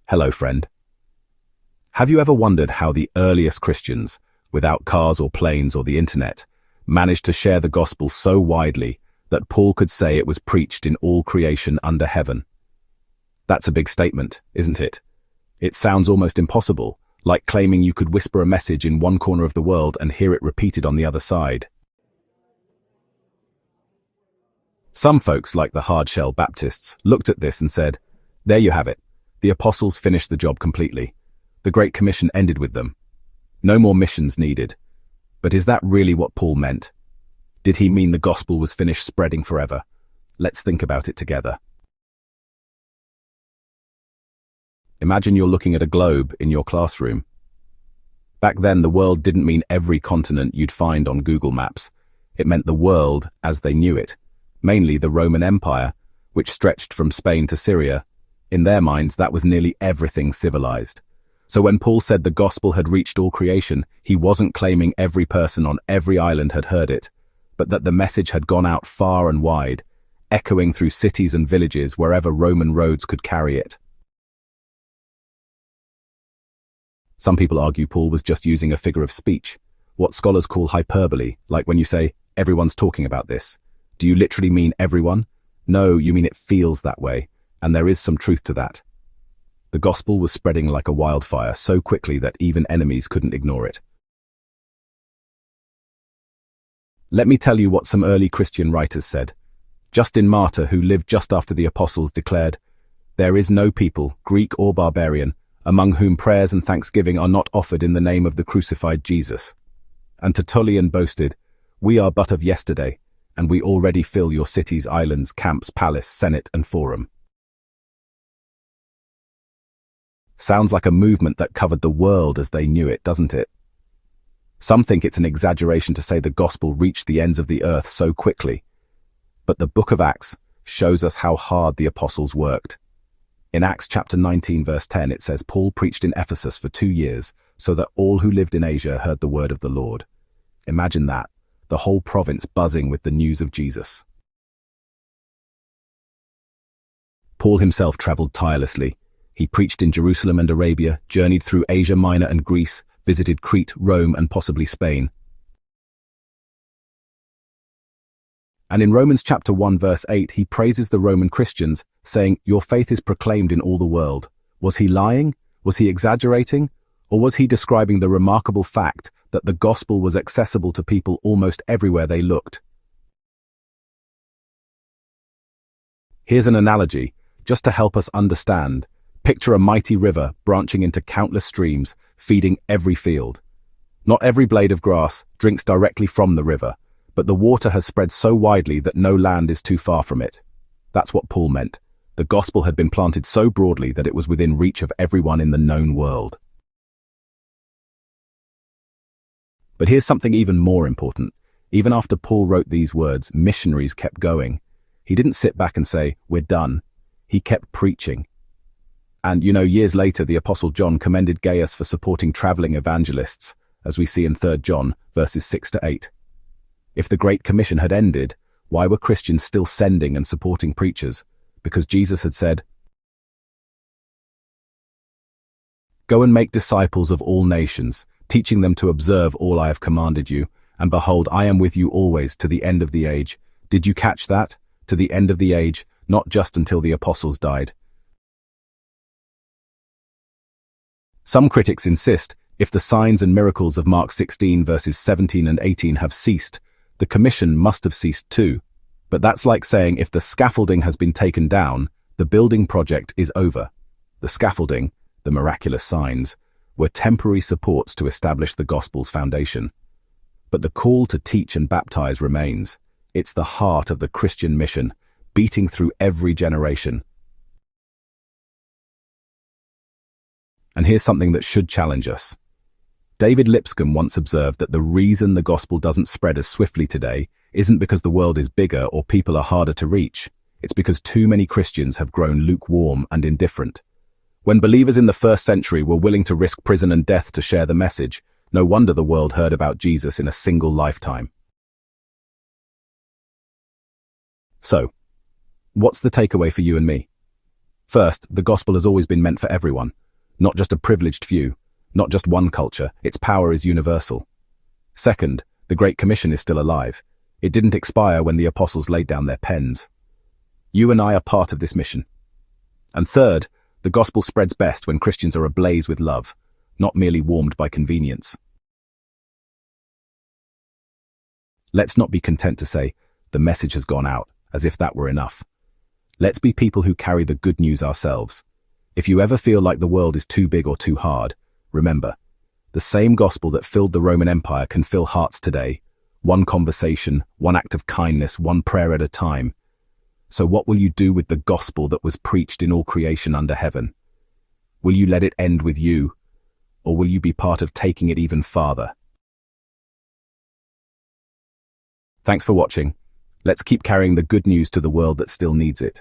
Hello, friend. Have you ever wondered how the earliest Christians, without cars or planes or the internet, managed to share the gospel so widely that Paul could say it was preached in all creation under heaven? That's a big statement, isn't it? It sounds almost impossible, like claiming you could whisper a message in one corner of the world and hear it repeated on the other side. Some folks, like the hard-shell Baptists, looked at this and said, there you have it. The apostles finished the job completely. The Great Commission ended with them. No more missions needed. But is that really what Paul meant? Did he mean the gospel was finished spreading forever? Let's think about it together. Imagine you're looking at a globe in your classroom. Back then, the world didn't mean every continent you'd find on Google Maps. It meant the world as they knew it, mainly the Roman Empire, which stretched from Spain to Syria. In their minds, that was nearly everything civilized. So when Paul said the gospel had reached all creation, he wasn't claiming every person on every island had heard it, but that the message had gone out far and wide, echoing through cities and villages wherever Roman roads could carry it. Some people argue Paul was just using a figure of speech, what scholars call hyperbole, like when you say, everyone's talking about this. Do you literally mean everyone? No, you mean it feels that way, and there is some truth to that. The gospel was spreading like a wildfire so quickly that even enemies couldn't ignore it. Let me tell you what some early Christian writers said. Justin Martyr, who lived just after the apostles, declared, "There is no people, Greek or barbarian, among whom prayers and thanksgiving are not offered in the name of the crucified Jesus." And Tertullian boasted, "We are but of yesterday, and we already fill your cities, islands, camps, palace, senate, and forum." Sounds like a movement that covered the world as they knew it, doesn't it? Some think it's an exaggeration to say the gospel reached the ends of the earth so quickly. But the book of Acts shows us how hard the apostles worked. In Acts chapter 19 verse 10 it says Paul preached in Ephesus for 2 years so that all who lived in Asia heard the word of the Lord. Imagine that, the whole province buzzing with the news of Jesus. Paul himself traveled tirelessly. He preached in Jerusalem and Arabia, journeyed through Asia Minor and Greece, visited Crete, Rome, and possibly Spain. And in Romans chapter 1 verse 8 he praises the Roman Christians, saying, "Your faith is proclaimed in all the world." Was he lying? Was he exaggerating? Or was he describing the remarkable fact that the gospel was accessible to people almost everywhere they looked? Here's an analogy, just to help us understand. Picture a mighty river branching into countless streams, feeding every field. Not every blade of grass drinks directly from the river, but the water has spread so widely that no land is too far from it. That's what Paul meant. The gospel had been planted so broadly that it was within reach of everyone in the known world. But here's something even more important. Even after Paul wrote these words, missionaries kept going. He didn't sit back and say, "We're done." He kept preaching. And years later, the Apostle John commended Gaius for supporting traveling evangelists, as we see in 3 John, verses 6 to 8. If the Great Commission had ended, why were Christians still sending and supporting preachers? Because Jesus had said, "Go and make disciples of all nations, teaching them to observe all I have commanded you, and behold, I am with you always to the end of the age." Did you catch that? To the end of the age, not just until the apostles died. Some critics insist, if the signs and miracles of Mark 16 verses 17 and 18 have ceased, the commission must have ceased too. But that's like saying if the scaffolding has been taken down, the building project is over. The scaffolding, the miraculous signs, were temporary supports to establish the gospel's foundation. But the call to teach and baptize remains. It's the heart of the Christian mission, beating through every generation. And here's something that should challenge us. David Lipscomb once observed that the reason the gospel doesn't spread as swiftly today isn't because the world is bigger or people are harder to reach. It's because too many Christians have grown lukewarm and indifferent. When believers in the first century were willing to risk prison and death to share the message, no wonder the world heard about Jesus in a single lifetime. So, what's the takeaway for you and me? First, the gospel has always been meant for everyone, not just a privileged few, not just one culture. Its power is universal. Second, the Great Commission is still alive. It didn't expire when the apostles laid down their pens. You and I are part of this mission. And third, the gospel spreads best when Christians are ablaze with love, not merely warmed by convenience. Let's not be content to say, the message has gone out, as if that were enough. Let's be people who carry the good news ourselves. If you ever feel like the world is too big or too hard, remember, the same gospel that filled the Roman Empire can fill hearts today. One conversation, one act of kindness, one prayer at a time. So what will you do with the gospel that was preached in all creation under heaven? Will you let it end with you, or will you be part of taking it even farther? Thanks for watching. Let's keep carrying the good news to the world that still needs it.